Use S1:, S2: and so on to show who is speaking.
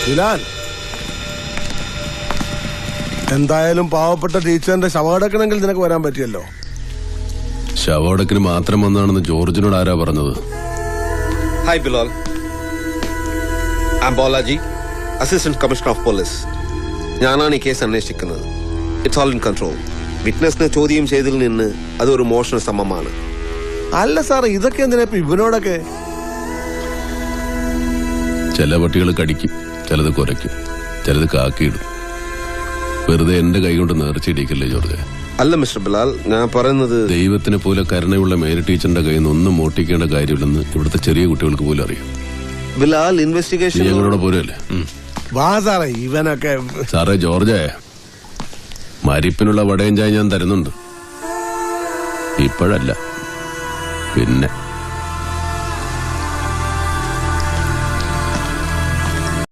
S1: ബിലാൽ, എന്തായാലും പാവപ്പെട്ട ടീച്ചറിന്റെ ശവടക്കണമെങ്കിൽ നിനക്ക് വരാൻ പറ്റിയല്ലോ.
S2: ശവടക്കിന് മാത്രം വന്നാണെന്ന് ജോർജിനോട് ആരാ പറഞ്ഞത്?
S3: Hi Bilal, I'm Balaji, Assistant Commissioner of Police. ഞാനാണ് ഈ കേസ് അന്വേഷിക്കുന്നത്. It's all in control. വിറ്റ്നസിനെ ചോദ്യം ചെയ്തതിൽ നിന്ന് അതൊരു മോഷണ ശ്രമമാണ്.
S1: അല്ല സാർ, ഇതൊക്കെ എന്തിനാ ഇപ്പൊ ഇവനോടൊക്കെ?
S2: ചില പട്ടികൾ കടിക്കും, ചിലത് കുരയ്ക്കും, ചിലത് കാക്കിയിടും. വെറുതെ എന്റെ കൈ കൊണ്ട് നേർച്ചയിടിക്കല്ലേ ജോർജ്.
S3: അല്ല മിസ്റ്റർ ബിലാൽ, ഞാൻ പറയുന്നത്
S2: ദൈവത്തിനെ പോലെ കരുണയുള്ള മേരി ടീച്ചറിന്റെ കയ്യിൽ നിന്ന് ഒന്നും മോട്ടിക്കേണ്ട കാര്യമില്ലെന്ന് ഇവിടുത്തെ ചെറിയ കുട്ടികൾക്ക് പോലും അറിയാം.
S3: ബിലാൽ, ഇൻവെസ്റ്റിഗേഷൻ
S2: ഞങ്ങളോട് പോരല്ലേ?
S1: വാ സാറേ, ഇവനൊക്കെ.
S2: സാറേ ജോർജേ, മരിപ്പിനുള്ള വടയും ചായ ഞാൻ തരുന്നുണ്ട്. ഇപ്പോഴല്ല, പിന്നെ.